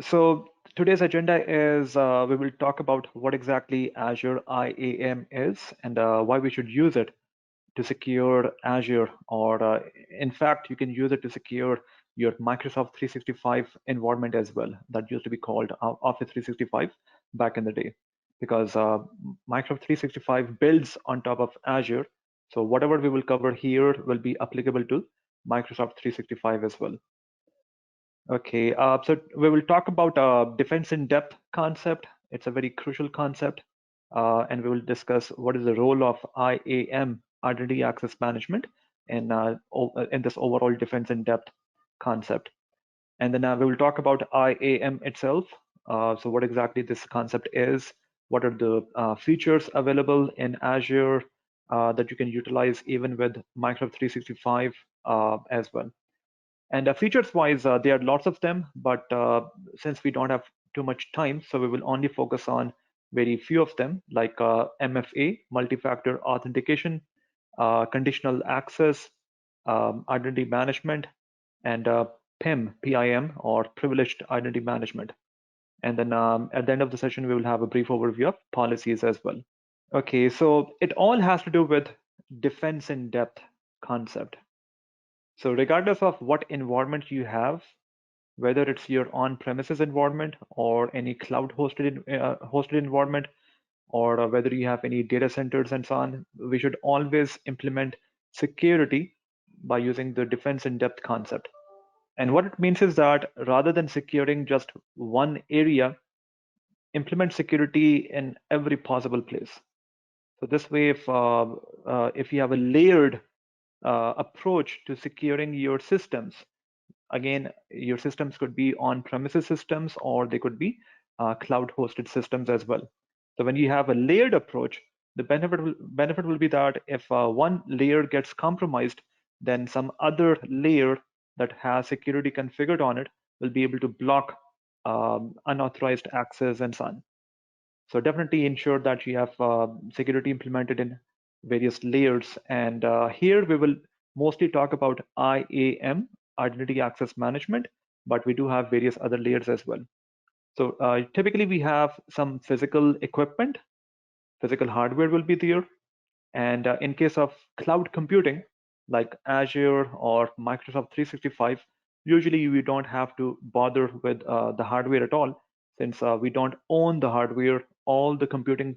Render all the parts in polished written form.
So today's agenda is we will talk about what exactly Azure IAM is and why we should use it to secure Azure, or in fact, you can use it to secure your Microsoft 365 environment as well. That used to be called Office 365 back in the day, because Microsoft 365 builds on top of Azure. So whatever we will cover here will be applicable to Microsoft 365 as well. Okay, so we will talk about defense in depth concept. It's a very crucial concept, and we will discuss what is the role of IAM, Identity Access Management, in this overall defense in depth concept. And then we will talk about IAM itself. So what exactly this concept is, what are the features available in Azure that you can utilize even with Microsoft 365 as well. And features-wise, there are lots of them, but since we don't have too much time, so we will only focus on very few of them, like MFA, multi-factor authentication, conditional access, identity management, and PIM, or privileged identity management. And then at the end of the session, we will have a brief overview of policies as well. Okay, so it all has to do with defense in depth concept. So regardless of what environment you have, whether it's your on-premises environment or any cloud hosted environment, or whether you have any data centers and so on, we should always implement security by using the defense in depth concept. And what it means is that rather than securing just one area, implement security in every possible place. So this way, if you have a layered approach to securing your systems, again, your systems could be on-premises systems or they could be cloud-hosted systems as well. So when you have a layered approach, the benefit will be that if one layer gets compromised, then some other layer that has security configured on it will be able to block unauthorized access and so on. So definitely ensure that you have security implemented in various layers. And here we will mostly talk about IAM, Identity Access Management, but we do have various other layers as well. So typically we have some physical equipment, physical hardware will be there. And in case of cloud computing, like Azure or Microsoft 365, usually we don't have to bother with the hardware at all, since we don't own the hardware. All the computing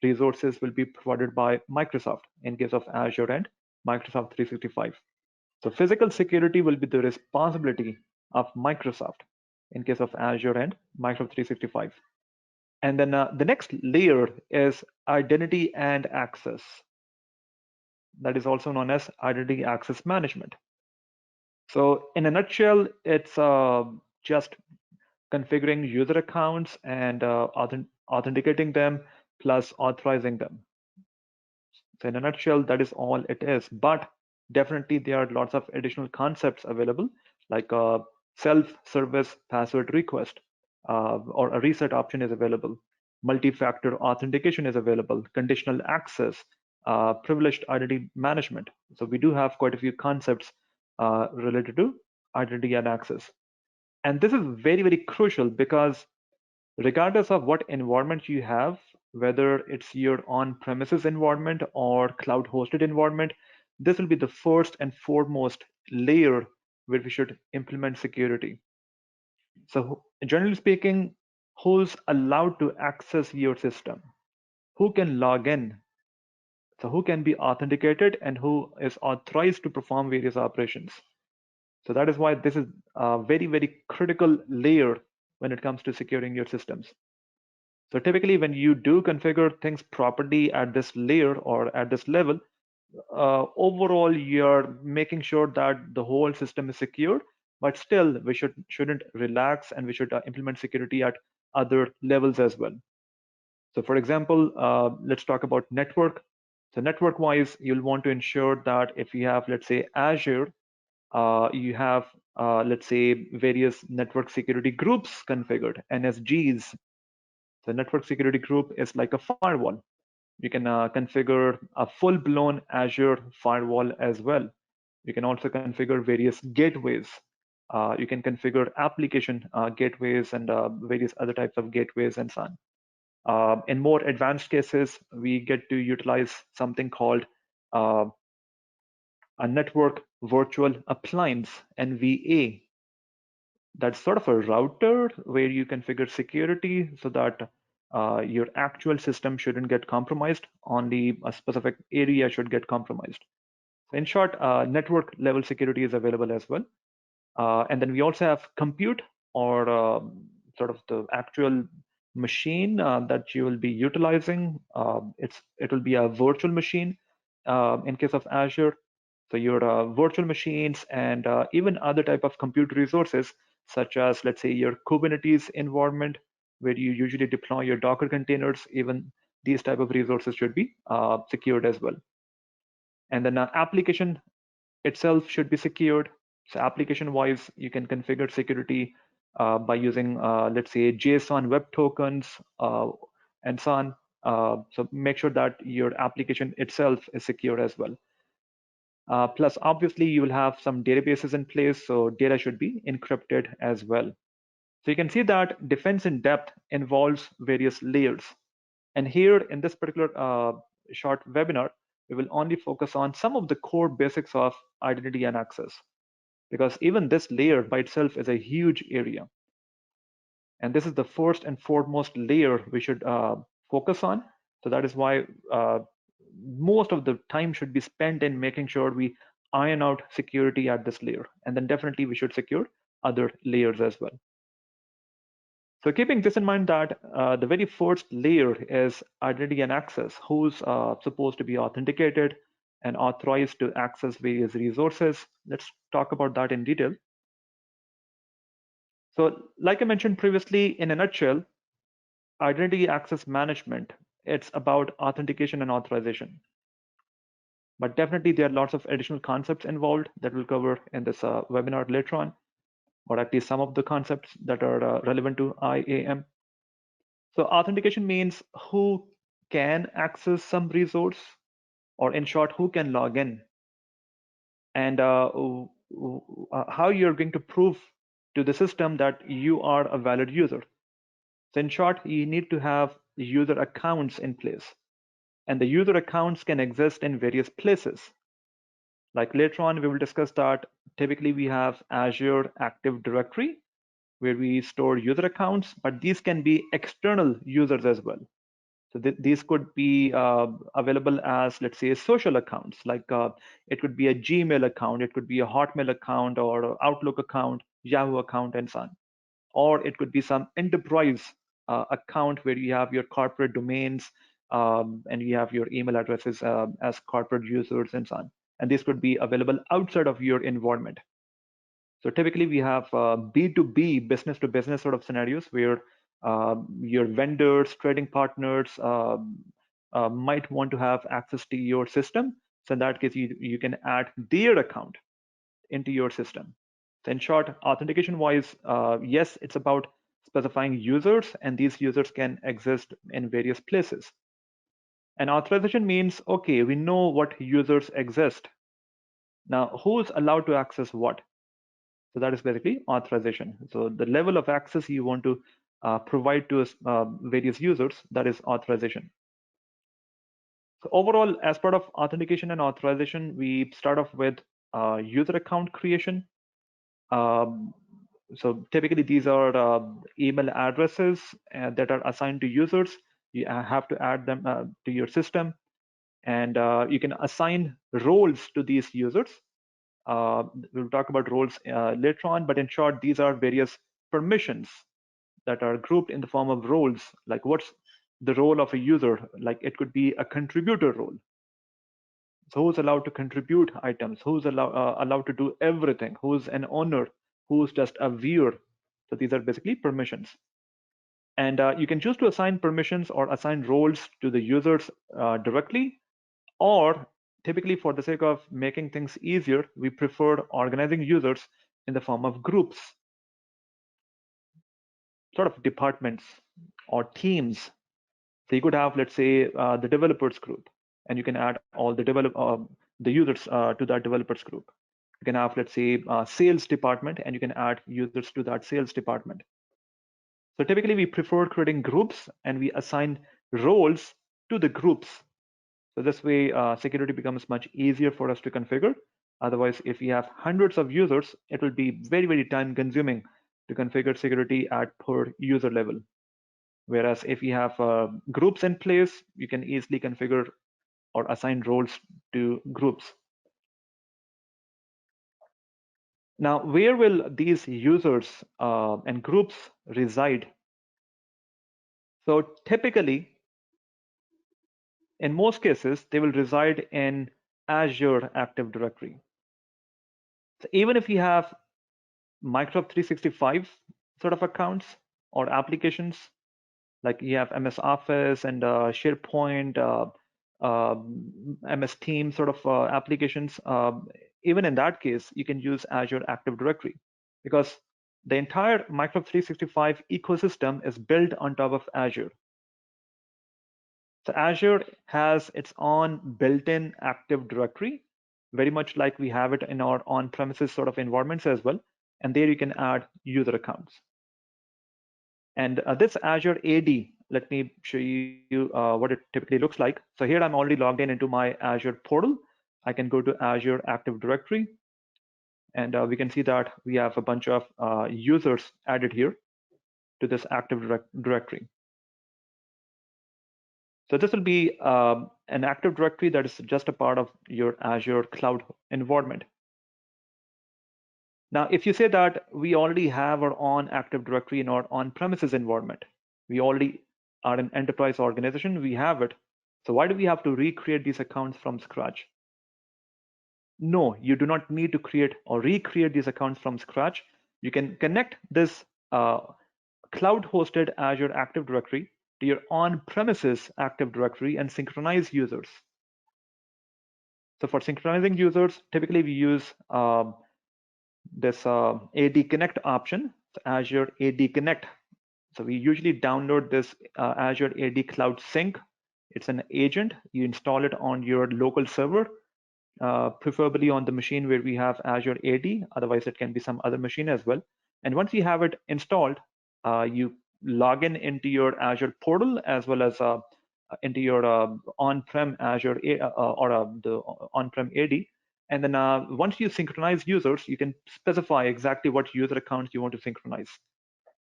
resources will be provided by Microsoft in case of Azure and Microsoft 365. So physical security will be the responsibility of Microsoft in case of Azure and Microsoft 365. And then the next layer is identity and access. That is also known as identity access management. So in a nutshell, it's just configuring user accounts and authenticating them plus authorizing them. So in a nutshell, that is all it is. But definitely there are lots of additional concepts available, like self-service password request, or a reset option is available. Multi-factor authentication is available. Conditional access, privileged identity management. So we do have quite a few concepts related to identity and access. And this is very, very crucial because regardless of what environment you have, whether it's your on-premises environment or cloud-hosted environment, this will be the first and foremost layer where we should implement security. So generally speaking, who's allowed to access your system? Who can log in? So who can be authenticated and who is authorized to perform various operations? So that is why this is a very, very critical layer when it comes to securing your systems. So typically when you do configure things properly at this layer or at this level, overall you're making sure that the whole system is secure, but still we shouldn't relax, and we should implement security at other levels as well. So for example, let's talk about network. So network wise, you'll want to ensure that if you have, let's say, Azure, you have, let's say, various network security groups configured, NSGs. The network security group is like a firewall. You can configure a full-blown Azure firewall as well. You can also configure various gateways. You can configure application gateways and various other types of gateways and so on. In more advanced cases, we get to utilize something called uh, a network virtual appliance, NVA. That's sort of a router where you configure security so that your actual system shouldn't get compromised, only a specific area should get compromised. So in short, network level security is available as well. And then we also have compute, or sort of the actual machine that you will be utilizing. It will be a virtual machine in case of Azure. So your virtual machines and even other type of compute resources, such as, let's say, your Kubernetes environment, where you usually deploy your Docker containers, even these type of resources should be secured as well. And then application itself should be secured. So application-wise, you can configure security by using, let's say, JSON web tokens and so on. So make sure that your application itself is secure as well. Plus, obviously, you will have some databases in place, so data should be encrypted as well. So you can see that defense in depth involves various layers. And here in this particular short webinar, we will only focus on some of the core basics of identity and access, because even this layer by itself is a huge area. And this is the first and foremost layer we should focus on. So that is why most of the time should be spent in making sure we iron out security at this layer. And then definitely we should secure other layers as well. So keeping this in mind, that the very first layer is identity and access, who's supposed to be authenticated and authorized to access various resources. Let's talk about that in detail. So like I mentioned previously, in a nutshell, identity access management, it's about authentication and authorization. But definitely there are lots of additional concepts involved that we'll cover in this webinar later on, or at least some of the concepts that are relevant to IAM. So authentication means who can access some resource, or in short, who can log in, and how you're going to prove to the system that you are a valid user. So in short, you need to have user accounts in place, and the user accounts can exist in various places. Like later on, we will discuss that typically we have Azure Active Directory where we store user accounts, but these can be external users as well. So these could be available as, let's say, social accounts. Like it could be a Gmail account, it could be a Hotmail account, or Outlook account, Yahoo account, and so on. Or it could be some enterprise account where you have your corporate domains and you have your email addresses as corporate users and so on. And this could be available outside of your environment. So typically we have B2B, business to business sort of scenarios where your vendors, trading partners might want to have access to your system. So in that case, you can add their account into your system. So in short, authentication wise, yes, it's about specifying users, and these users can exist in various places. And authorization means, okay, we know what users exist. Now, who's allowed to access what? So that is basically authorization. So the level of access you want to provide to various users, that is authorization. So overall, as part of authentication and authorization, we start off with user account creation. Um, so typically these are email addresses that are assigned to users. You have to add them to your system, and you can assign roles to these users. We'll talk about roles later on, but in short, these are various permissions that are grouped in the form of roles. Like what's the role of a user? Like it could be a contributor role. So who's allowed to contribute items? Who's allowed to do everything? Who's an owner? Who's just a viewer? So these are basically permissions. And you can choose to assign permissions or assign roles to the users directly, or typically for the sake of making things easier, we prefer organizing users in the form of groups, sort of departments or teams. So you could have, let's say, the developers group, and you can add all the the users to that developers group. You can have, let's say, sales department, and you can add users to that sales department. So typically we prefer creating groups and we assign roles to the groups. So this way security becomes much easier for us to configure. Otherwise, if we have hundreds of users, it will be very, very time consuming to configure security at per user level. Whereas if you have groups in place, you can easily configure or assign roles to groups. Now, where will these users and groups reside? So typically, in most cases, they will reside in Azure Active Directory. So even if you have Microsoft 365 sort of accounts or applications, like you have MS Office and SharePoint, MS Teams sort of applications, even in that case, you can use Azure Active Directory because the entire Microsoft 365 ecosystem is built on top of Azure. So Azure has its own built-in Active Directory, very much like we have it in our on-premises sort of environments as well. And there you can add user accounts. And this Azure AD, let me show you what it typically looks like. So here I'm already logged in into my Azure portal. I can go to Azure Active Directory, and we can see that we have a bunch of users added here to this Active Directory. So this will be an Active Directory that is just a part of your Azure cloud environment. Now, if you say that we already have our own Active Directory in our on-premises environment, we already are an enterprise organization, we have it. So why do we have to recreate these accounts from scratch? No, you do not need to create or recreate these accounts from scratch. You can connect this cloud-hosted Azure Active Directory to your on-premises Active Directory and synchronize users. So for synchronizing users, typically we use this AD Connect option, so Azure AD Connect. So we usually download this Azure AD Cloud Sync. It's an agent. You install it on your local server, preferably on the machine where we have Azure AD. Otherwise, it can be some other machine as well. And once you have it installed, you log in into your Azure portal as well as into your on-prem Azure or the on-prem AD. And then once you synchronize users, you can specify exactly what user accounts you want to synchronize.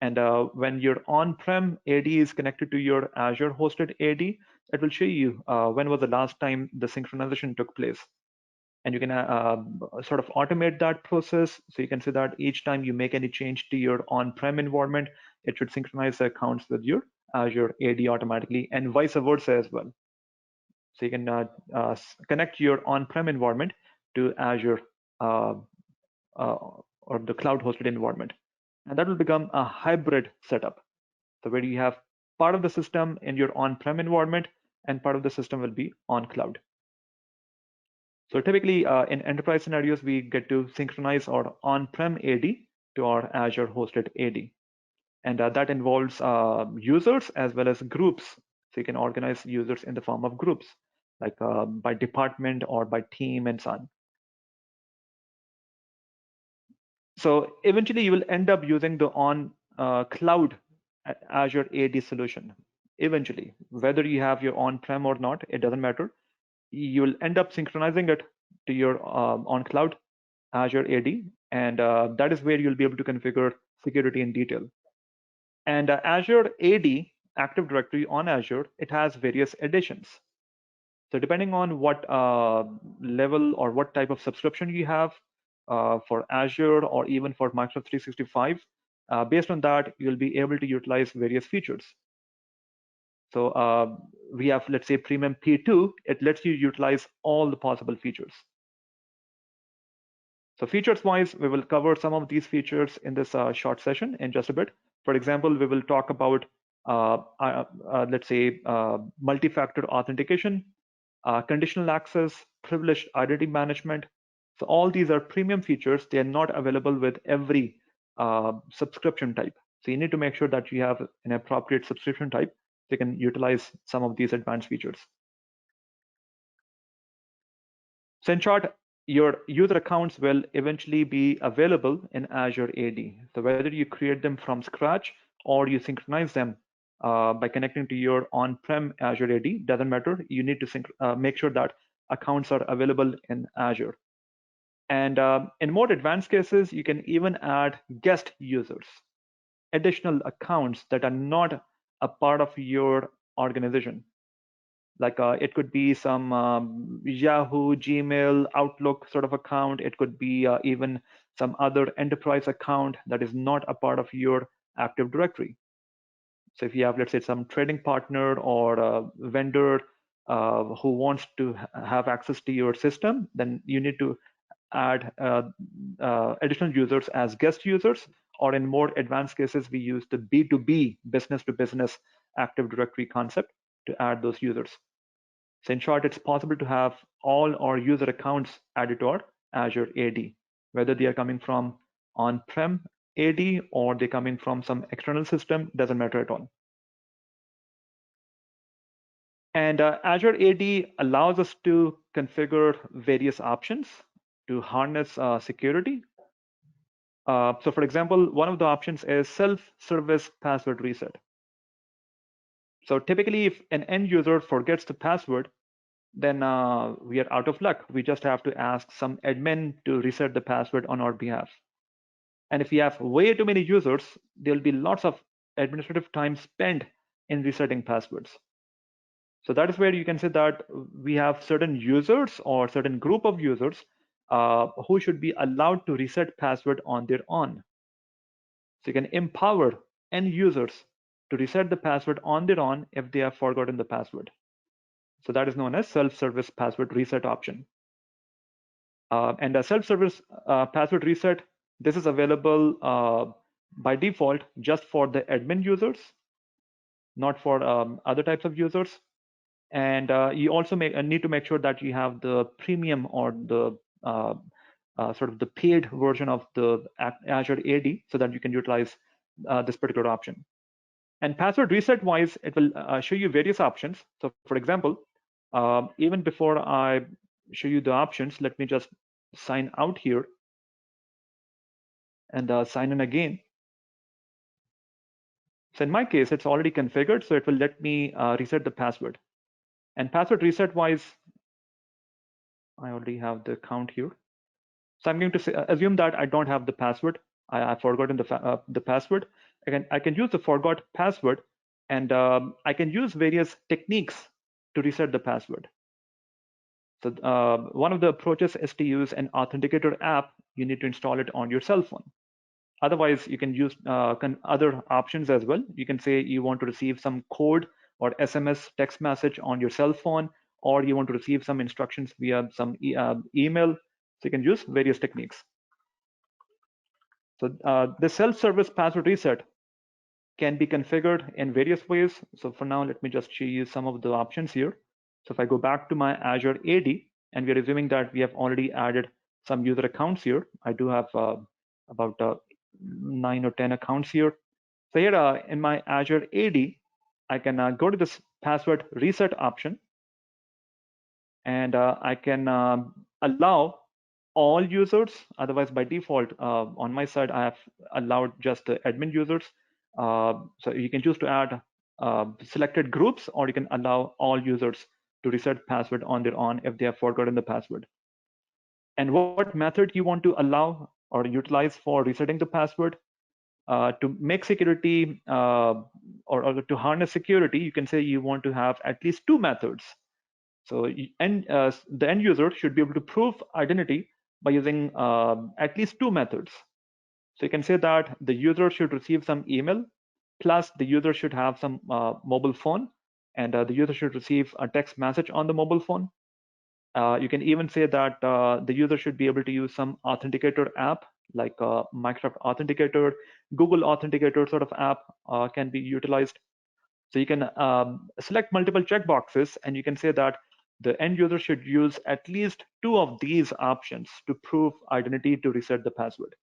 And when your on-prem AD is connected to your Azure hosted AD, it will show you when was the last time the synchronization took place. And you can sort of automate that process. So you can see that each time you make any change to your on-prem environment, it should synchronize the accounts with your Azure AD automatically, and vice versa as well. So you can connect your on-prem environment to Azure or the cloud-hosted environment. And that will become a hybrid setup. So where you have part of the system in your on-prem environment and part of the system will be on cloud. So typically in enterprise scenarios, we get to synchronize our on-prem AD to our Azure hosted AD. And that involves users as well as groups. So you can organize users in the form of groups, like by department or by team and so on. So eventually you will end up using the on cloud Azure AD solution. Eventually, whether you have your on-prem or not, it doesn't matter. You will end up synchronizing it to your on cloud Azure AD, and that is where you'll be able to configure security in detail. And Azure AD Active Directory on Azure, it has various editions. So depending on what level or what type of subscription you have for Azure or even for Microsoft 365, based on that, you'll be able to utilize various features. So we have, let's say, Premium P2, it lets you utilize all the possible features. So features wise, we will cover some of these features in this short session in just a bit. For example, we will talk about, let's say, multi-factor authentication, conditional access, privileged identity management. So all these are premium features. They are not available with every subscription type. So you need to make sure that you have an appropriate subscription type so you can utilize some of these advanced features. So in short, your user accounts will eventually be available in Azure AD. So whether you create them from scratch or you synchronize them by connecting to your on-prem Azure AD, doesn't matter. You need to make sure that accounts are available in Azure. And in more advanced cases, you can even add guest users, additional accounts that are not a part of your organization. Like it could be some Yahoo, Gmail, Outlook sort of account. It could be even some other enterprise account that is not a part of your Active Directory. So if you have, let's say, some trading partner or a vendor who wants to have access to your system, then you need to add additional users as guest users, or in more advanced cases, we use the B2B, business to business Active Directory concept to add those users. So in short, it's possible to have all our user accounts added to our Azure AD, whether they are coming from on-prem AD or they're coming from some external system, doesn't matter at all. And Azure AD allows us to configure various options to harness security. So for example, one of the options is self-service password reset. So typically, if an end user forgets the password, then we are out of luck. We just have to ask some admin to reset the password on our behalf. And if we have way too many users, there'll be lots of administrative time spent in resetting passwords. So that is where you can say that we have certain users or certain group of users who should be allowed to reset password on their own. So you can empower end users to reset the password on their own if they have forgotten the password. So that is known as self-service password reset option. And a self-service password reset, this is available by default just for the admin users, not for other types of users. And you also need to make sure that you have the premium or the sort of the paid version of the Azure AD so that you can utilize this particular option. And password reset wise, it will show you various options. So for example, even before I show you the options, let me just sign out here and sign in again. So in my case, it's already configured, so it will let me reset the password. And password reset wise, I already have the account here. So I'm going to assume that I don't have the password. I've forgotten the password. I can use the forgot password, and I can use various techniques to reset the password. So one of the approaches is to use an authenticator app. You need to install it on your cell phone. Otherwise, you can use other options as well. You can say you want to receive some code or SMS text message on your cell phone, or you want to receive some instructions via some email. So you can use various techniques. So the self-service password reset can be configured in various ways. So for now, let me just show you some of the options here. So if I go back to my Azure AD, and we're assuming that we have already added some user accounts here. I do have about 9 or 10 accounts here. So here in my Azure AD, I can go to this password reset option, and I can allow all users. Otherwise, by default, on my side, I have allowed just the admin users. So you can choose to add selected groups, or you can allow all users to reset password on their own if they have forgotten the password. And what method you want to allow or utilize for resetting the password. To make security or to harness security, you can say you want to have at least two methods. So the end user should be able to prove identity by using at least two methods. So you can say that the user should receive some email, plus the user should have some mobile phone, and the user should receive a text message on the mobile phone. You can even say that the user should be able to use some authenticator app like Microsoft Authenticator, Google Authenticator sort of app can be utilized. So you can select multiple checkboxes, and you can say that the end user should use at least two of these options to prove identity to reset the password.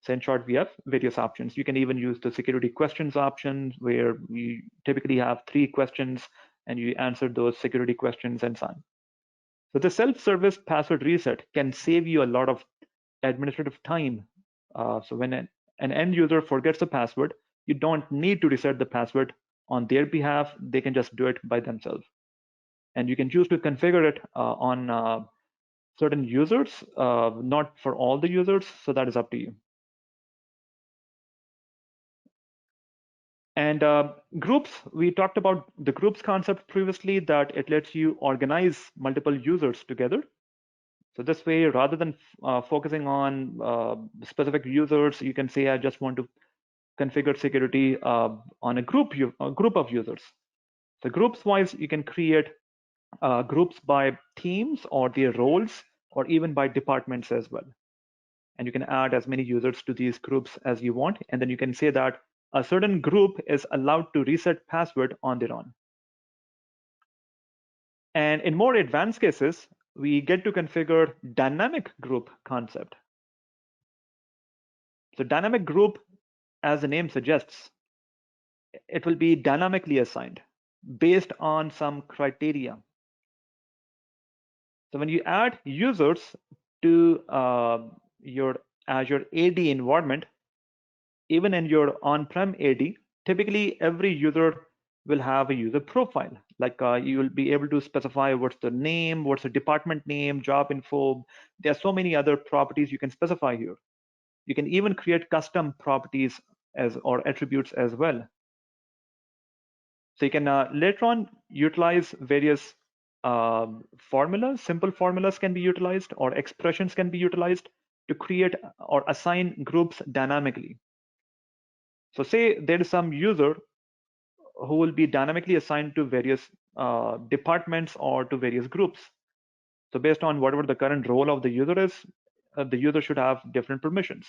So in short, we have various options. You can even use the security questions option, where we typically have 3 questions and you answer those security questions and so on. So the self-service password reset can save you a lot of administrative time. So when an end user forgets the password, you don't need to reset the password on their behalf. They can just do it by themselves. And you can choose to configure it on certain users, not for all the users. So that is up to you. And groups, we talked about the groups concept previously, that it lets you organize multiple users together. So this way, rather than focusing on specific users, you can say, I just want to configure security on a group of users. So groups wise, you can create groups by teams or their roles, or even by departments as well. And you can add as many users to these groups as you want. And then you can say that a certain group is allowed to reset password on their own. And in more advanced cases, we get to configure dynamic group concept. So dynamic group, as the name suggests, it will be dynamically assigned based on some criteria. So when you add users to your Azure AD environment, even in your on-prem AD, typically every user will have a user profile. Like you will be able to specify what's the name, what's the department name, job info. There are so many other properties you can specify here. You can even create custom properties or attributes as well. So you can later on utilize various formulas. Simple formulas can be utilized, or expressions can be utilized to create or assign groups dynamically. So say there is some user who will be dynamically assigned to various departments or to various groups. So based on whatever the current role of the user is, the user should have different permissions.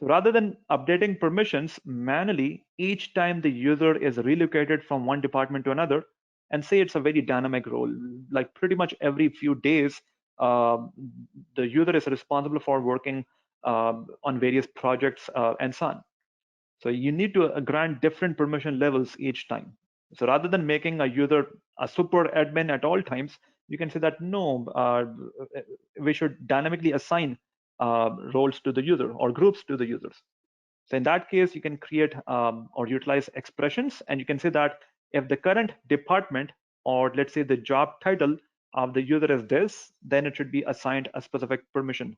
So rather than updating permissions manually each time the user is relocated from one department to another, and say it's a very dynamic role, like pretty much every few days, uh, the user is responsible for working on various projects and so on. So you need to grant different permission levels each time. So rather than making a user a super admin at all times, you can say that no, we should dynamically assign roles to the user or groups to the users. So in that case, you can create or utilize expressions, and you can say that if the current department, or let's say the job title of the user is this, then it should be assigned a specific permission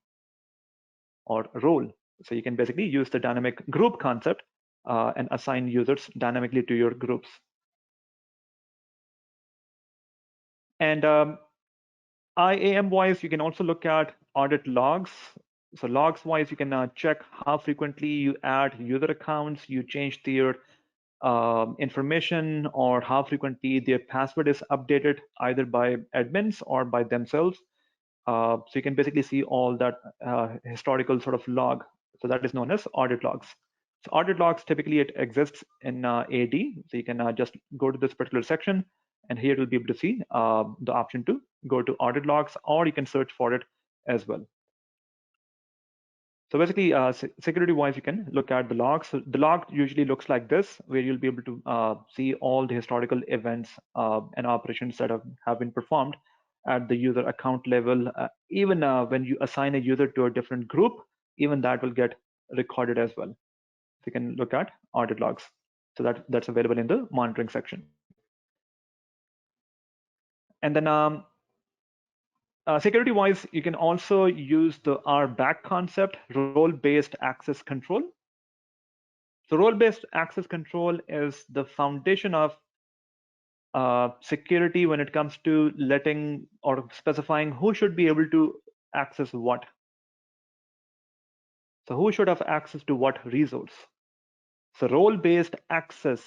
or role. So you can basically use the dynamic group concept and assign users dynamically to your groups. And IAM wise, you can also look at audit logs. So logs wise, you can check how frequently you add user accounts, you change their information, or how frequently their password is updated either by admins or by themselves. So you can basically see all that historical sort of log. So that is known as audit logs. So audit logs, typically it exists in AD. So you can just go to this particular section, and here you'll be able to see the option to go to audit logs, or you can search for it as well. So basically, security-wise, you can look at the logs. So the log usually looks like this, where you'll be able to see all the historical events and operations that have been performed at the user account level. Even when you assign a user to a different group, even that will get recorded as well. So you can look at audit logs. So that's available in the monitoring section. And then security-wise, you can also use the RBAC concept, role-based access control. So role-based access control is the foundation of security when it comes to letting or specifying who should be able to access what. So who should have access to what resource? So role-based access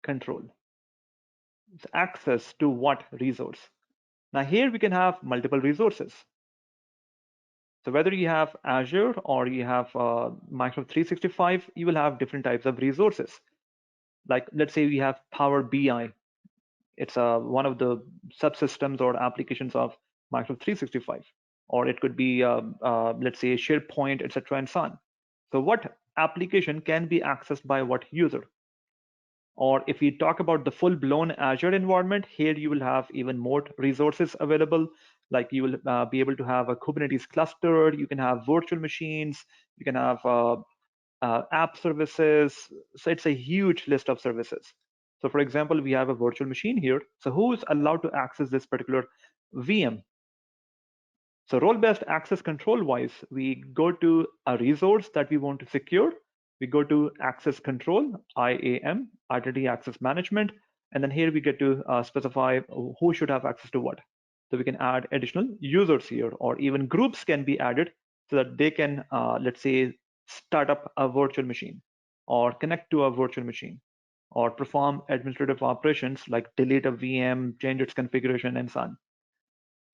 control. It's access to what resource? Now here we can have multiple resources. So whether you have Azure or you have Microsoft 365, you will have different types of resources. Like let's say we have Power BI. It's one of the subsystems or applications of Microsoft 365, or it could be let's say SharePoint, etc., and so on. So what application can be accessed by what user? Or if we talk about the full-blown Azure environment, here you will have even more resources available. Like you will be able to have a Kubernetes cluster, you can have virtual machines, you can have app services. So it's a huge list of services. So for example, we have a virtual machine here. So who is allowed to access this particular VM? So role-based access control wise, we go to a resource that we want to secure. We go to access control, IAM, identity access management. And then here we get to specify who should have access to what. So we can add additional users here, or even groups can be added so that they can, let's say, start up a virtual machine or connect to a virtual machine or perform administrative operations like delete a VM, change its configuration, and so on.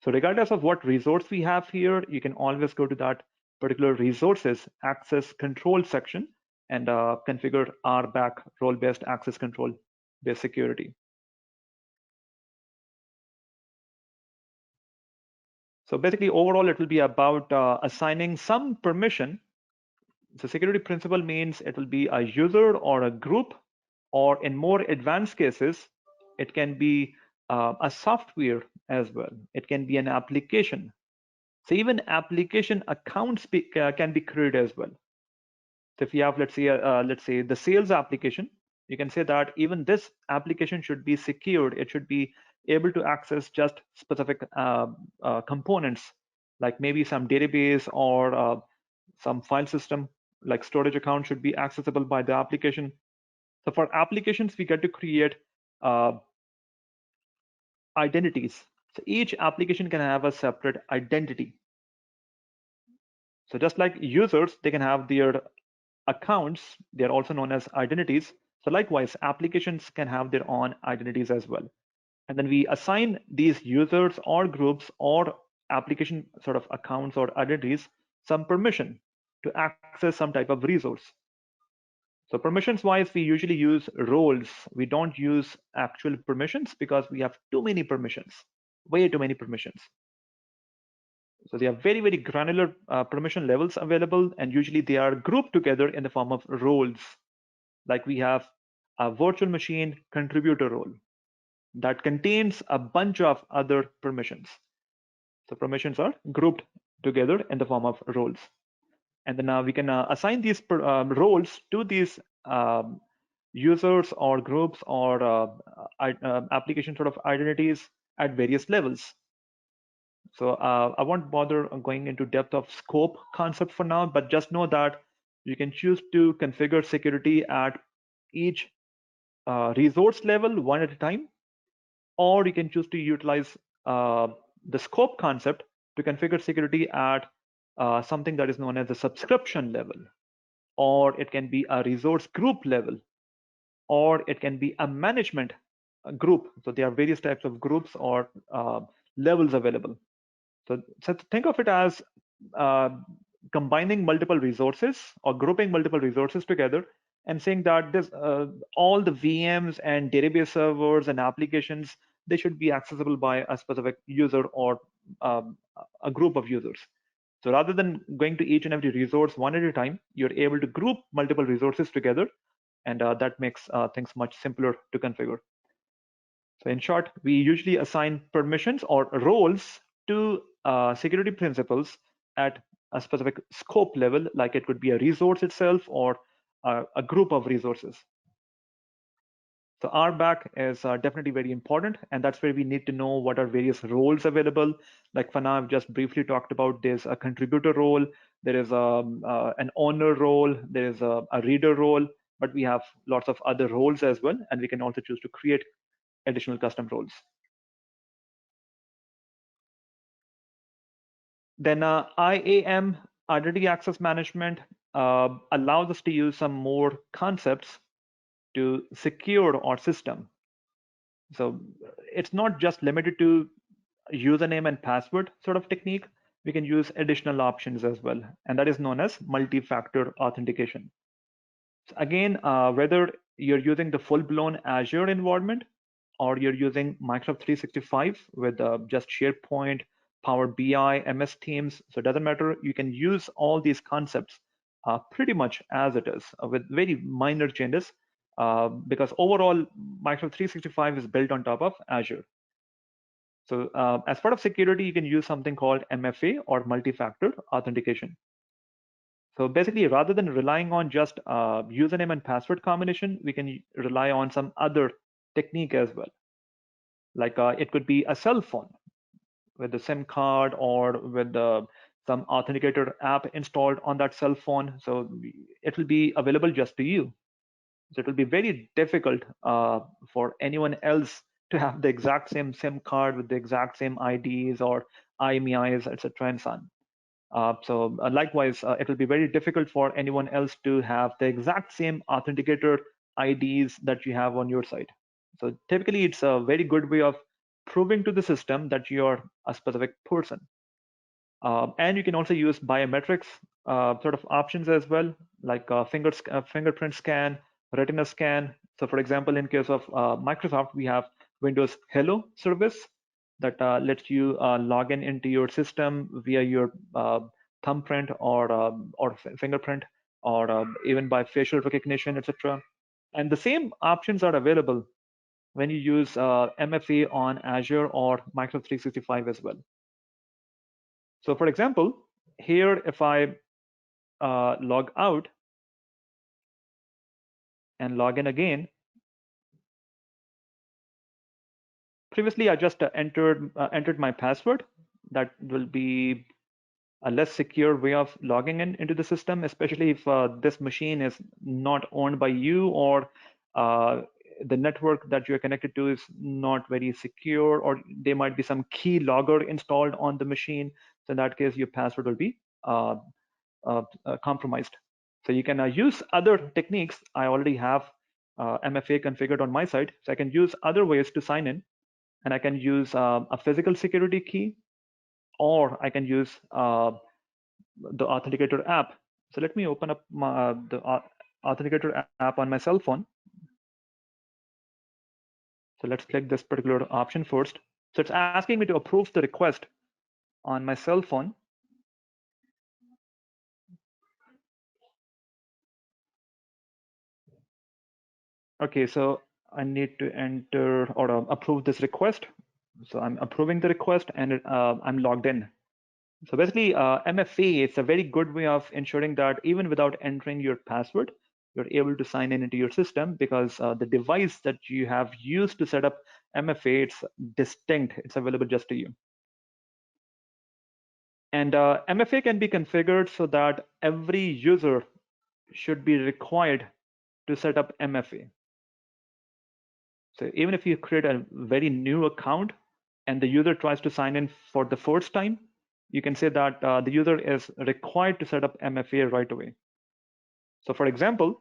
So regardless of what resource we have here, you can always go to that particular resources access control section and configure RBAC role-based access control based security. So basically, overall, it will be about assigning some permission. So security principle means it will be a user or a group, or in more advanced cases, it can be a software as well. It can be an application. So even application accounts can be created as well. So if you have, let's say the sales application, you can say that even this application should be secured. It should be able to access just specific components, like maybe some database or some file system, like storage account should be accessible by the application. So for applications, we get to create uh, identities. So each application can have a separate identity. So just like users, they can have their accounts, they're also known as identities. So likewise, applications can have their own identities as well. And then we assign these users or groups or application sort of accounts or identities some permission to access some type of resource. So permissions wise, we usually use roles. We don't use actual permissions because we have too many permissions, way too many permissions. So they are very, very granular permission levels available, and usually they are grouped together in the form of roles. Like we have a virtual machine contributor role that contains a bunch of other permissions. So permissions are grouped together in the form of roles. And then we can assign these roles to these users or groups or application sort of identities at various levels. So I won't bother going into depth of scope concept for now, but just know that you can choose to configure security at each resource level one at a time, or you can choose to utilize the scope concept to configure security at something that is known as the subscription level, or it can be a resource group level, or it can be a management group. So there are various types of groups or levels available. So think of it as uh, combining multiple resources or grouping multiple resources together and saying that this all the VMs and database servers and applications, they should be accessible by a specific user or a group of users. So rather than going to each and every resource one at a time, you're able to group multiple resources together, and that makes things much simpler to configure. So in short, we usually assign permissions or roles to security principles at a specific scope level, like it could be a resource itself or a group of resources. So RBAC is definitely very important, and that's where we need to know what are various roles available. Like for now, I've just briefly talked about there's a contributor role, there is an owner role, there is a reader role, but we have lots of other roles as well, and we can also choose to create additional custom roles. Then IAM, Identity Access Management, allows us to use some more concepts to secure our system. So it's not just limited to username and password sort of technique. We can use additional options as well, and that is known as multi-factor authentication. So again, whether you're using the full-blown Azure environment or you're using Microsoft 365 with just SharePoint, Power BI, MS Teams, so it doesn't matter. You can use all these concepts pretty much as it is with very minor changes because overall Microsoft 365 is built on top of Azure. So as part of security, you can use something called MFA or multi-factor authentication. So basically, rather than relying on just username and password combination, we can rely on some other technique as well. Like it could be a cell phone with the SIM card or with some authenticator app installed on that cell phone. So it will be available just to you. So it will be very difficult for anyone else to have the exact same SIM card with the exact same IDs or IMEIs, etc. and so on. So likewise, it will be very difficult for anyone else to have the exact same authenticator IDs that you have on your site. So typically, it's a very good way of proving to the system that you're a specific person. And you can also use biometrics sort of options as well, like fingerprint scan, retina scan. So for example, in case of Microsoft, we have Windows Hello service that lets you log in into your system via your thumbprint or fingerprint, or even by facial recognition, etc. And the same options are available when you use MFA on Azure or Microsoft 365 as well. So for example, here, if I log out and log in again, previously I just entered my password. That will be a less secure way of logging in into the system, especially if this machine is not owned by you, or the network that you're connected to is not very secure, or there might be some key logger installed on the machine. So in that case, your password will be compromised. So you can use other techniques. I already have MFA configured on my side, so I can use other ways to sign in, and I can use a physical security key, or I can use the Authenticator app. So let me open up the Authenticator app on my cell phone. So let's click this particular option first. So it's asking me to approve the request on my cell phone. Okay, so I need to enter or approve this request. So I'm approving the request, and I'm logged in. So basically, MFA is a very good way of ensuring that even without entering your password, you're able to sign in into your system, because the device that you have used to set up MFA, it's distinct. It's available just to you. And MFA can be configured so that every user should be required to set up MFA. So even if you create a very new account and the user tries to sign in for the first time, you can say that the user is required to set up MFA right away. So for example,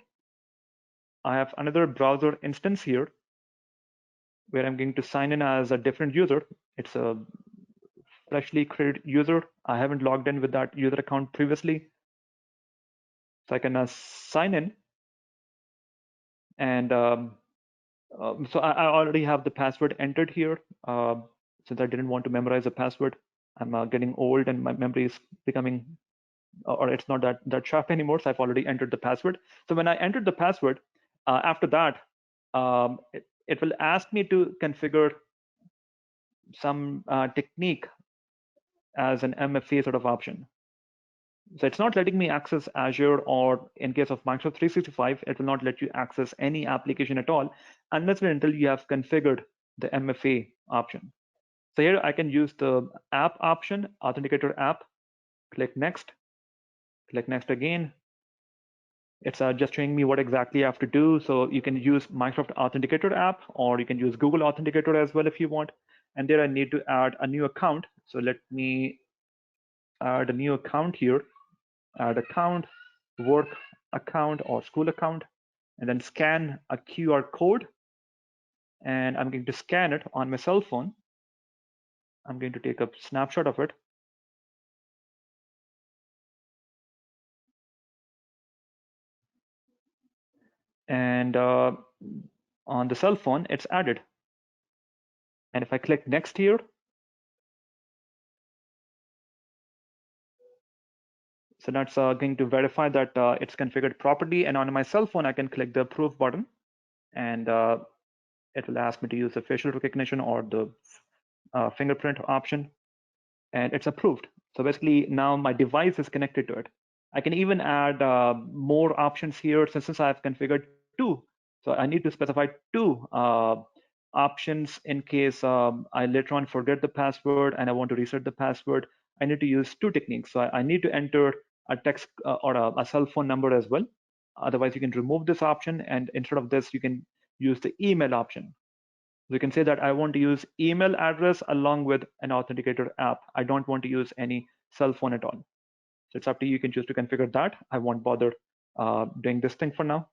I have another browser instance here where I'm going to sign in as a different user. It's a freshly created user. I haven't logged in with that user account previously. So I can sign in, and so I already have the password entered here. Since I didn't want to memorize the password, I'm getting old and my memory is becoming, or it's not that sharp anymore. So I've already entered the password. So when I entered the password, after that, it will ask me to configure some technique as an MFA sort of option. So it's not letting me access Azure, or in case of Microsoft 365, it will not let you access any application at all unless and until you have configured the MFA option. So here I can use the app option, Authenticator app, click next again. It's just showing me what exactly I have to do. So you can use Microsoft Authenticator app, or you can use Google Authenticator as well if you want. And there I need to add a new account. So let me add a new account here. Add account, work account or school account, and then scan a QR code. And I'm going to scan it on my cell phone. I'm going to take a snapshot of it. And on the cell phone, it's added. And if I click next here, so that's going to verify that it's configured properly. And on my cell phone, I can click the approve button. and it will ask me to use the facial recognition or the fingerprint option, and it's approved. So basically now my device is connected to it. I can even add more options here since I've configured two. So I need to specify two options in case I later on forget the password and I want to reset the password. I need to use two techniques. So I need to enter a text or a cell phone number as well. Otherwise, you can remove this option, and instead of this, you can use the email option. You can say that I want to use email address along with an authenticator app. I don't want to use any cell phone at all. So it's up to you. You can choose to configure that. I won't bother doing this thing for now.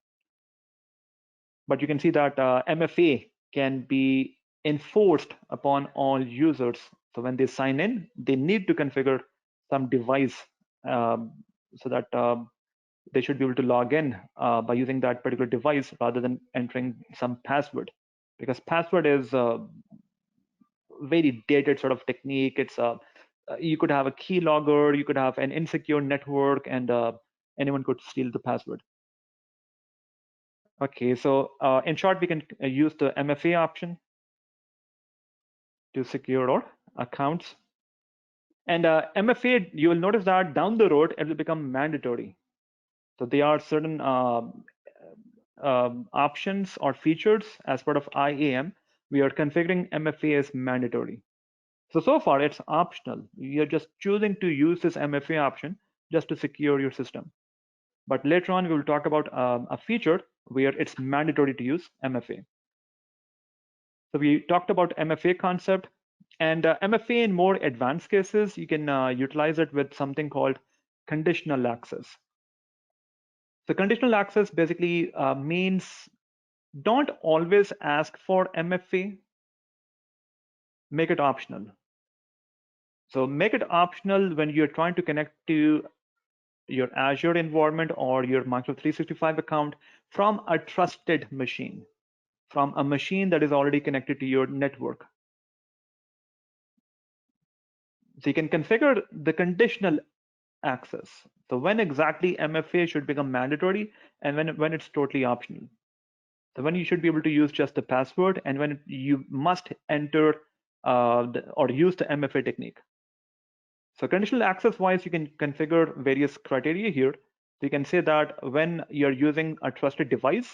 But you can see that MFA can be enforced upon all users. So when they sign in, they need to configure some device so that they should be able to log in by using that particular device rather than entering some password, because password is very dated sort of technique. It's you could have a keylogger, you could have an insecure network, and anyone could steal the password. Okay, so in short, we can use the MFA option to secure our accounts. And MFA, you will notice that down the road, it will become mandatory. So there are certain options or features as part of IAM. We are configuring MFA as mandatory. So far it's optional. You're just choosing to use this MFA option just to secure your system. But later on, we will talk about a feature where it's mandatory to use MFA. So we talked about MFA concept, and MFA in more advanced cases, you can utilize it with something called conditional access. So conditional access basically means don't always ask for MFA, make it optional. So make it optional when you're trying to connect to your Azure environment or your Microsoft 365 account from a trusted machine, from a machine that is already connected to your network. So you can configure the conditional access. So when exactly MFA should become mandatory and when it's totally optional. So when you should be able to use just the password and when you must enter or use the MFA technique. So conditional access wise, you can configure various criteria here. So you can say that when you're using a trusted device,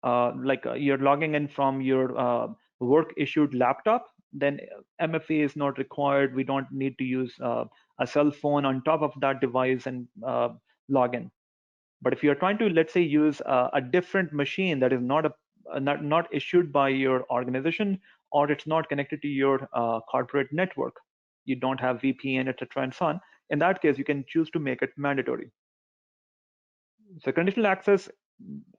like you're logging in from your work issued laptop, then MFA is not required. We don't need to use a cell phone on top of that device and log in. But if you're trying to, let's say, use a different machine that is not issued by your organization, or it's not connected to your corporate network, you don't have VPN, etc., and so on. In that case, you can choose to make it mandatory. So conditional access,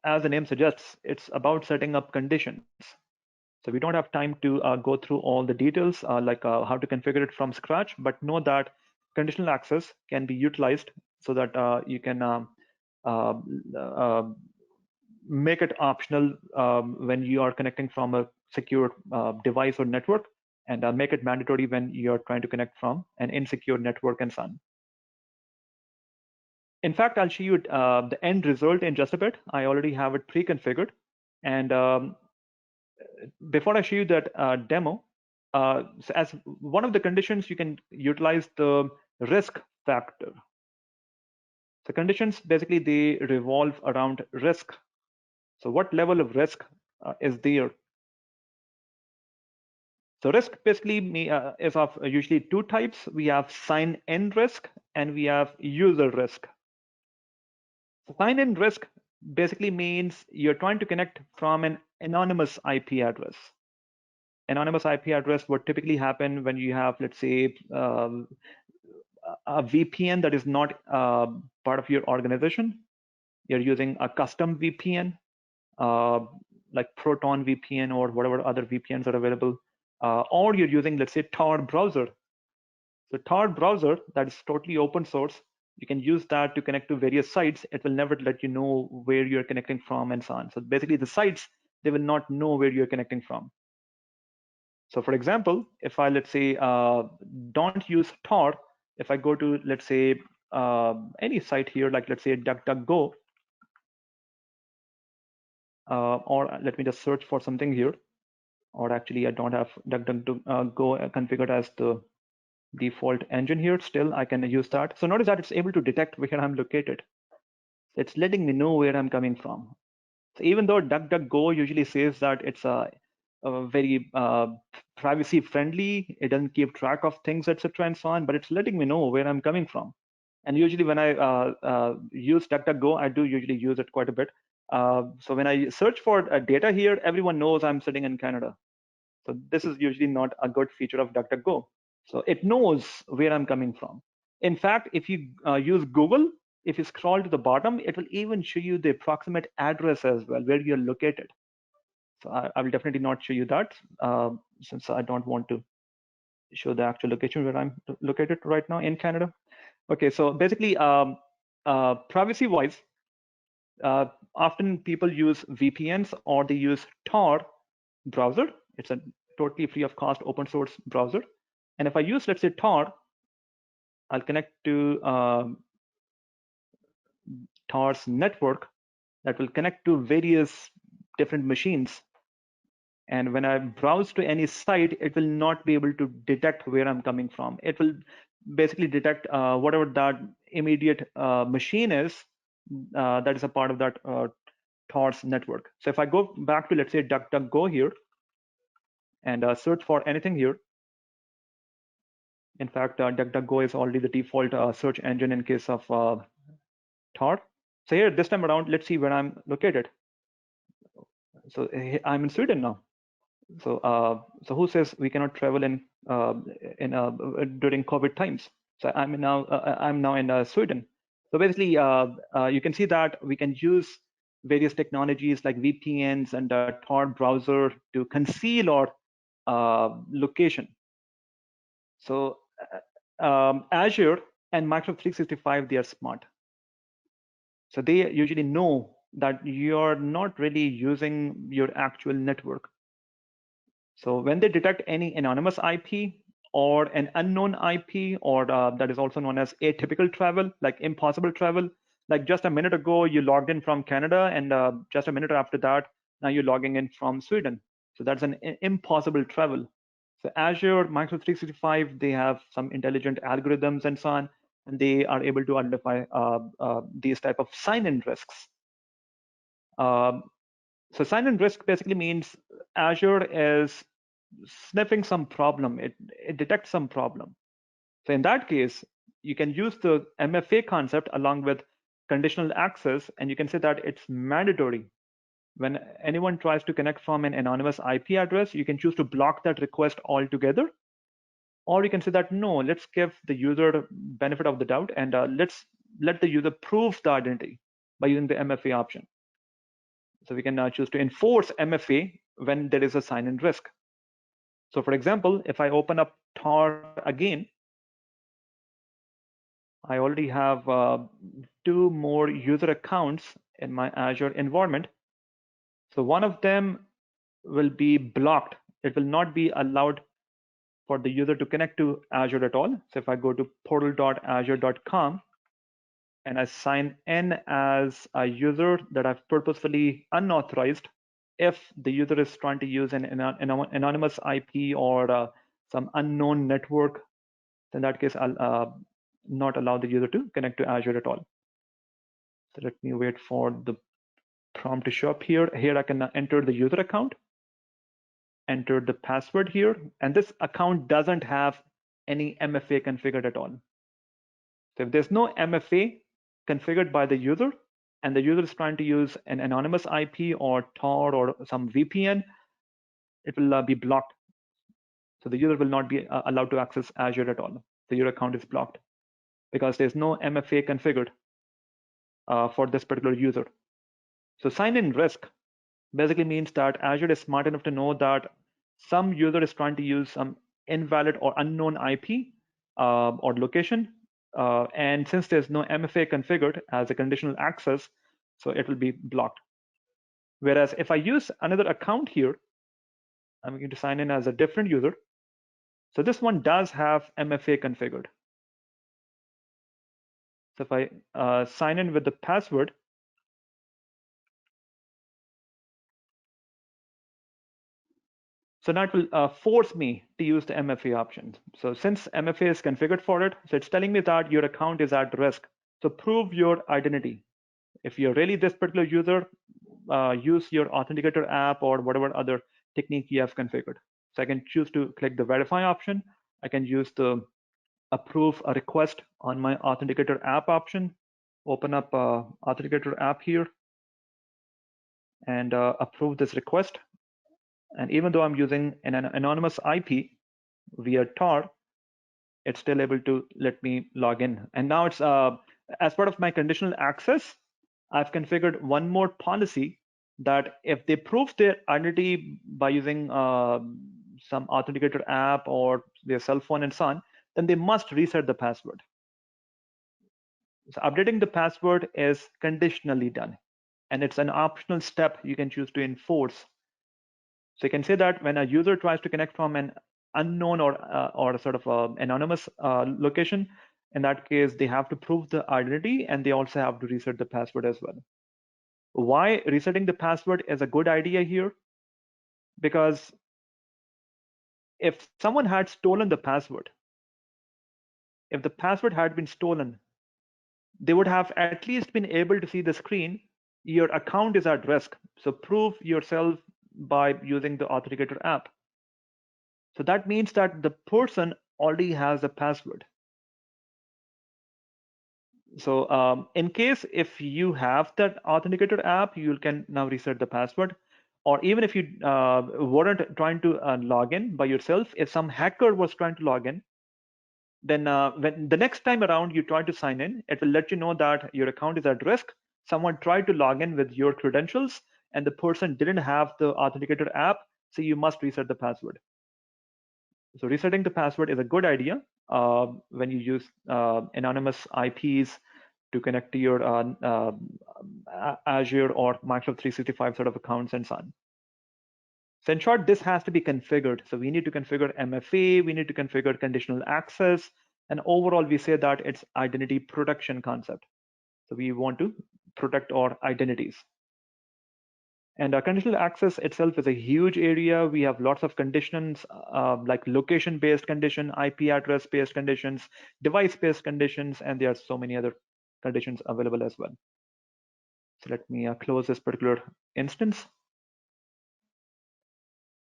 as the name suggests, it's about setting up conditions. So we don't have time to go through all the details like how to configure it from scratch, but know that conditional access can be utilized so that you can uh, uh, make it optional when you are connecting from a secure device or network, and make it mandatory when you're trying to connect from an insecure network and so on. In fact, I'll show you the end result in just a bit. I already have it pre-configured. And before I show you that demo, so as one of the conditions, you can utilize the risk factor. So conditions, basically, they revolve around risk. So what level of risk is there? So risk basically is of usually two types. We have sign-in risk and we have user risk. So sign-in risk basically means you're trying to connect from an anonymous IP address. Anonymous IP address would typically happen when you have, let's say, a VPN that is not part of your organization. You're using a custom VPN, like Proton VPN or whatever other VPNs are available, or you're using, let's say, Tor browser. So Tor browser, that is totally open source. You can use that to connect to various sites. It will never let you know where you're connecting from and so on. So basically the sites, they will not know where you're connecting from. So for example, if I, let's say, don't use Tor, if I go to, let's say, any site here, like let's say DuckDuckGo, or let me just search for something here. Or actually, I don't have DuckDuckGo configured as the default engine here. Still, I can use that. So notice that it's able to detect where I'm located. It's letting me know where I'm coming from. So even though DuckDuckGo usually says that it's a very privacy friendly, it doesn't keep track of things, etc., and so on, but it's letting me know where I'm coming from. And usually when I use DuckDuckGo, I do usually use it quite a bit. So when I search for data here, everyone knows I'm sitting in Canada. So this is usually not a good feature of DuckDuckGo. So it knows where I'm coming from. In fact, if you use Google, if you scroll to the bottom, it will even show you the approximate address as well, where you're located. So I will definitely not show you that since I don't want to show the actual location where I'm located right now in Canada. Okay, so basically, privacy-wise, often people use VPNs or they use Tor browser. It's a totally free of cost open source browser. And if I use, let's say, Tor, I'll connect to Tor's network that will connect to various different machines. And when I browse to any site, it will not be able to detect where I'm coming from. It will basically detect whatever that immediate machine is that is a part of that Tor's network. So if I go back to, let's say, DuckDuckGo here and search for anything here, in fact, DuckDuckGo is already the default search engine in case of Tor. So here, this time around, let's see where I'm located. So I'm in Sweden now. So who says we cannot travel in during COVID times? So I'm now in Sweden. So basically, you can see that we can use various technologies like VPNs and Tor browser to conceal our location. So Azure and Microsoft 365, they are smart. So they usually know that you're not really using your actual network. So when they detect any anonymous IP or an unknown IP, or that is also known as atypical travel, like impossible travel, like just a minute ago you logged in from Canada, and just a minute after that, now you're logging in from Sweden. So that's an impossible travel. So Azure, Microsoft 365, they have some intelligent algorithms and so on, and they are able to identify these type of sign-in risks. So sign-in risk basically means Azure is sniffing some problem. It detects some problem. So in that case, you can use the MFA concept along with conditional access, and you can say that it's mandatory. When anyone tries to connect from an anonymous IP address, you can choose to block that request altogether. Or you can say that, no, let's give the user benefit of the doubt, and let's let the user prove the identity by using the MFA option. So we can now choose to enforce MFA when there is a sign-in risk. So for example, if I open up Tor again, I already have 2 more user accounts in my Azure environment. So one of them will be blocked. It will not be allowed for the user to connect to Azure at all. So if I go to portal.azure.com and I sign in as a user that I've purposefully unauthorized, if the user is trying to use an anonymous IP or some unknown network, in that case, I'll not allow the user to connect to Azure at all. So let me wait for the prompt to show up here. Here I can enter the user account, enter the password here, and this account doesn't have any MFA configured at all. So if there's no MFA configured by the user, and the user is trying to use an anonymous IP or Tor or some VPN, it will be blocked. So the user will not be allowed to access Azure at all. So your account is blocked because there's no MFA configured for this particular user. So sign-in risk basically means that Azure is smart enough to know that some user is trying to use some invalid or unknown IP or location. And since there's no MFA configured as a conditional access, so it will be blocked. Whereas if I use another account here, I'm going to sign in as a different user. So this one does have MFA configured. So if I sign in with the password, So now it will force me to use the MFA option. So since MFA is configured for it, so it's telling me that your account is at risk. So prove your identity. If you're really this particular user, use your authenticator app or whatever other technique you have configured. So I can choose to click the verify option. I can use the approve a request on my authenticator app option, open up authenticator app here and approve this request. And even though I'm using an anonymous IP via Tor, it's still able to let me log in. And now it's as part of my conditional access, I've configured one more policy that if they prove their identity by using some authenticator app or their cell phone and so on, then they must reset the password. So updating the password is conditionally done, and it's an optional step you can choose to enforce. So you can say that when a user tries to connect from an unknown or sort of anonymous location, in that case, they have to prove the identity and they also have to reset the password as well. Why resetting the password is a good idea here? Because if someone had stolen the password, if the password had been stolen, they would have at least been able to see the screen, your account is at risk. So prove yourself by using the authenticator app. So that means that the person already has a password. So in case if you have that authenticator app, you can now reset the password. Or even if you weren't trying to log in by yourself, if some hacker was trying to log in, then when the next time around you try to sign in, it will let you know that your account is at risk. Someone tried to log in with your credentials and the person didn't have the authenticator app, so you must reset the password. So resetting the password is a good idea when you use anonymous IPs to connect to your Azure or Microsoft 365 sort of accounts and so on. So in short, this has to be configured. So we need to configure MFA, we need to configure conditional access, and overall we say that it's identity protection concept. So we want to protect our identities. And conditional access itself is a huge area. We have lots of conditions like location-based condition, IP address-based conditions, device-based conditions, and there are so many other conditions available as well. So let me close this particular instance.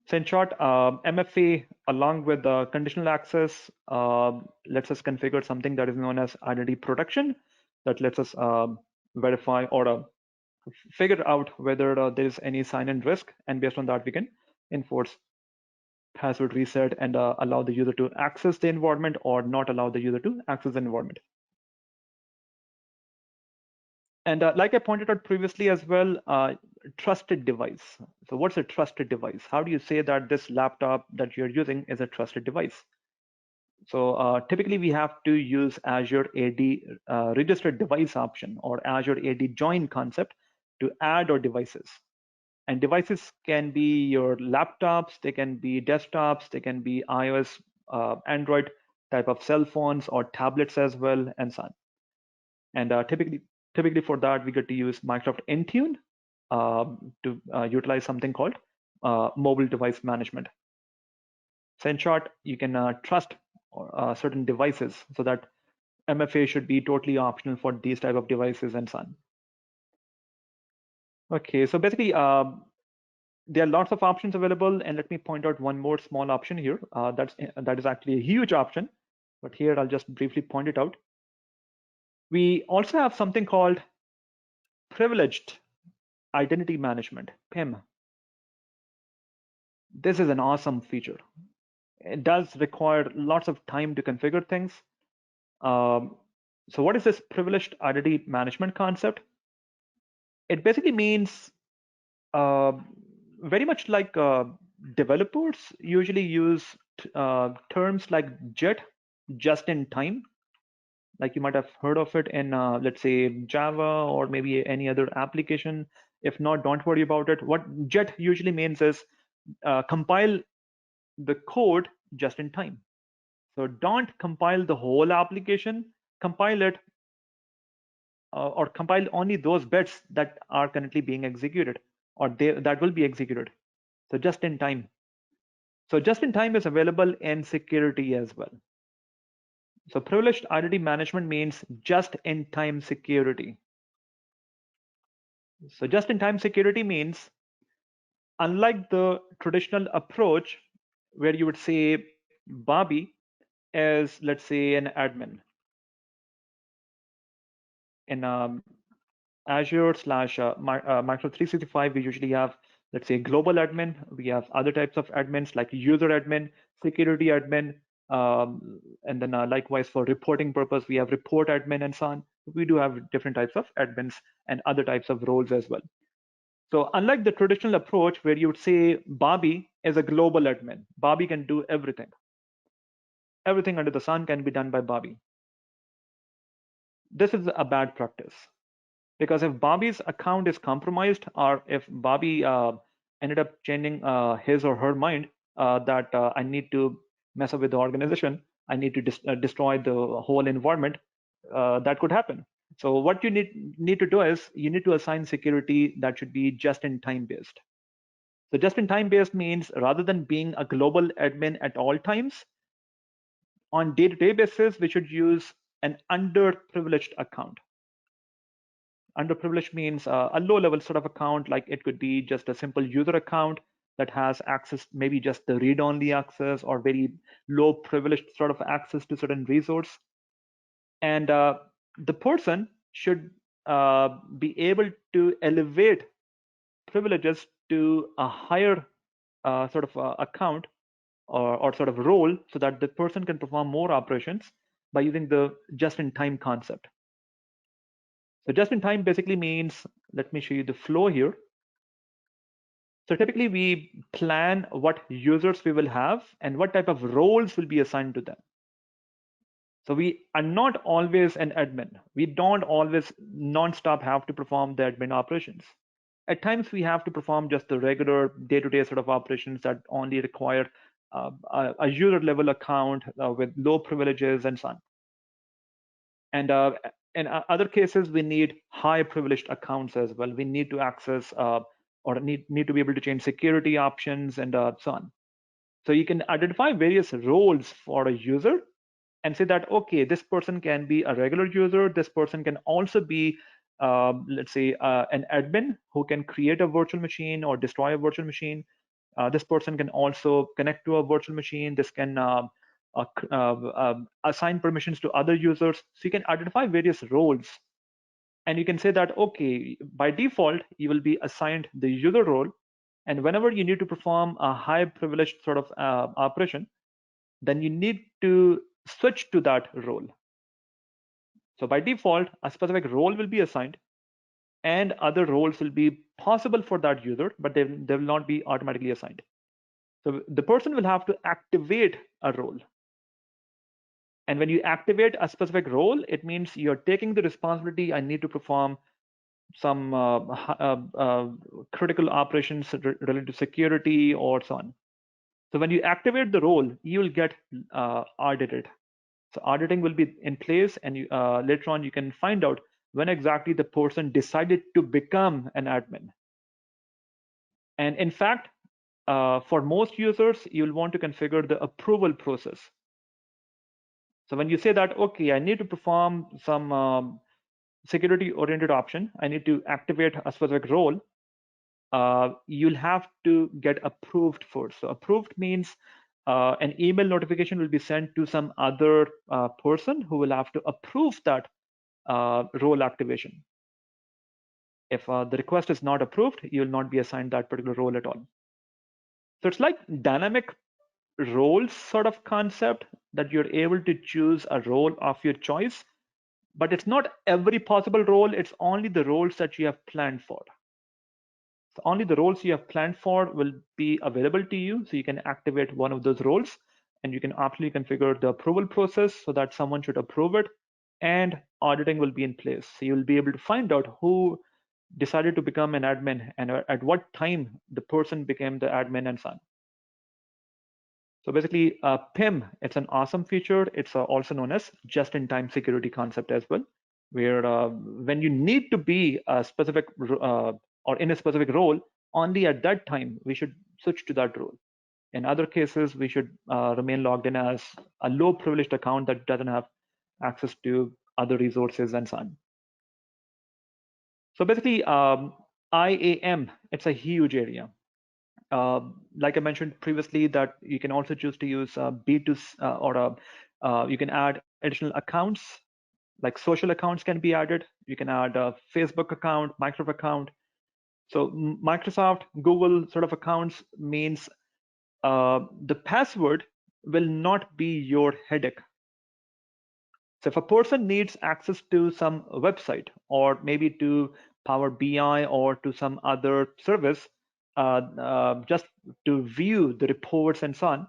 So in short, MFA along with conditional access lets us configure something that is known as identity protection that lets us verify or figure out whether there is any sign-in risk, and based on that we can enforce password reset and allow the user to access the environment or not allow the user to access the environment. And like I pointed out previously as well, trusted device. So what's a trusted device? How do you say that this laptop that you're using is a trusted device? So typically we have to use Azure AD registered device option or Azure AD join concept to add our devices. And devices can be your laptops, they can be desktops, they can be iOS, Android type of cell phones or tablets as well, and so on. And typically for that, we get to use Microsoft Intune to utilize something called mobile device management. So in short, you can trust certain devices, so that MFA should be totally optional for these type of devices and so on. Okay, so basically, there are lots of options available, and let me point out one more small option here. That is actually a huge option, but here I'll just briefly point it out. We also have something called privileged identity management, PIM. This is an awesome feature. It does require lots of time to configure things. So what is this privileged identity management concept? It basically means uh, very much like developers usually use terms like JIT, just in time. Like you might have heard of it in, let's say, Java or maybe any other application. If not, don't worry about it. What JIT usually means is compile the code just in time. So don't compile the whole application, compile it or compile only those bits that are currently being executed or that will be executed. So just in time. So just-in-time is available in security as well. So privileged identity management means just-in-time security. So just-in-time security means, unlike the traditional approach where you would say Bobby is, let's say, an admin in Azure slash Microsoft 365, we usually have, let's say, global admin. We have other types of admins like user admin, security admin, and then likewise for reporting purpose, we have report admin and so on. We do have different types of admins and other types of roles as well. So unlike the traditional approach where you would say Bobby is a global admin, Bobby can do everything. Everything under the sun can be done by Bobby. This is a bad practice. Because if Bobby's account is compromised, or if Bobby ended up changing his or her mind that I need to mess up with the organization, I need to destroy the whole environment, that could happen. So what you need to do is you need to assign security that should be just-in-time based. So just-in-time based means rather than being a global admin at all times, on day-to-day basis, we should use an underprivileged account. Underprivileged means a low level sort of account, like it could be just a simple user account that has access, maybe just the read only access or very low privileged sort of access to certain resource. And the person should be able to elevate privileges to a higher sort of account or sort of role so that the person can perform more operations by using the just in time concept. So just in time basically means, let me show you the flow here. So typically we plan what users we will have and what type of roles will be assigned to them. So we are not always an admin. We don't always non-stop have to perform the admin operations. At times we have to perform just the regular day-to-day sort of operations that only require a user level account with low privileges and so on. And in other cases, we need high privileged accounts as well. We need to access or need to be able to change security options and so on. So you can identify various roles for a user and say that, okay, this person can be a regular user. This person can also be, let's say, an admin who can create a virtual machine or destroy a virtual machine. This person can also connect to a virtual machine. This can assign permissions to other users. So you can identify various roles. And you can say that, okay, by default, you will be assigned the user role. And whenever you need to perform a high privileged sort of operation, then you need to switch to that role. So by default, a specific role will be assigned and other roles will be possible for that user, but they will not be automatically assigned. So the person will have to activate a role. And when you activate a specific role, it means you're taking the responsibility. I need to perform some critical operations related to security or so on. So when you activate the role, you will get audited. So auditing will be in place, and you, later on you can find out when exactly the person decided to become an admin. And in fact, for most users, you'll want to configure the approval process. So when you say that, okay, I need to perform some security-oriented option, I need to activate a specific role, you'll have to get approved first. So approved means an email notification will be sent to some other person who will have to approve that role activation. If the request is not approved, you will not be assigned that particular role at all. So it's like dynamic roles sort of concept that you're able to choose a role of your choice, but it's not every possible role. It's only the roles that you have planned for. So only the roles you have planned for will be available to you. So you can activate one of those roles and you can optionally configure the approval process so that someone should approve it, and auditing will be in place. So you'll be able to find out who decided to become an admin and at what time the person became the admin and so on. So basically, PIM, it's an awesome feature. It's also known as just-in-time security concept as well, where when you need to be a specific or in a specific role, only at that time we should switch to that role. In other cases, we should remain logged in as a low privileged account that doesn't have access to other resources and so on. So basically, IAM, it's a huge area. Like I mentioned previously, that you can also choose to use B2 you can add additional accounts, like social accounts can be added. You can add a Facebook account, Microsoft account. So Microsoft, Google sort of accounts means the password will not be your headache. So if a person needs access to some website or maybe to Power BI or to some other service, just to view the reports and so on,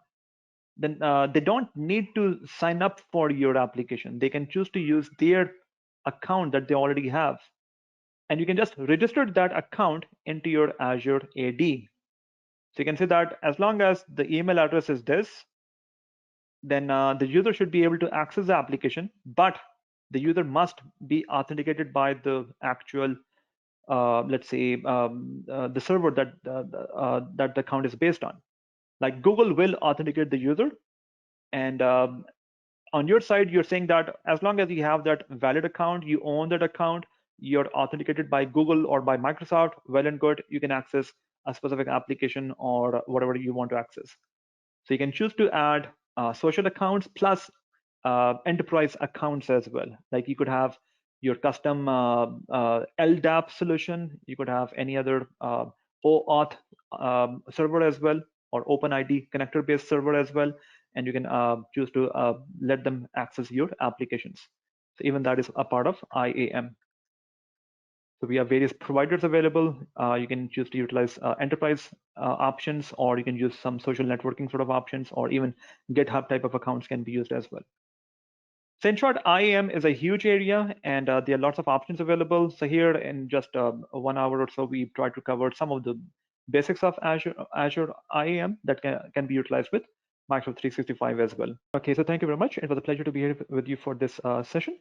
then they don't need to sign up for your application. They can choose to use their account that they already have. And you can just register that account into your Azure AD. So you can say that as long as the email address is this, then the user should be able to access the application, but the user must be authenticated by the actual, let's say, the server that the account is based on. Like Google will authenticate the user, and on your side, you're saying that as long as you have that valid account, you own that account, you're authenticated by Google or by Microsoft, well and good, you can access a specific application or whatever you want to access. So you can choose to add social accounts plus enterprise accounts as well. Like you could have your custom LDAP solution. You could have any other OAuth server as well, or OpenID connector-based server as well. And you can choose to let them access your applications. So even that is a part of IAM. So we have various providers available. You can choose to utilize enterprise options, or you can use some social networking sort of options, or even GitHub type of accounts can be used as well. So in short, IAM is a huge area, and there are lots of options available. So here in just 1 hour or so, we try to cover some of the basics of Azure IAM that can be utilized with Microsoft 365 as well. Okay, so thank you very much. It was a pleasure to be here with you for this session.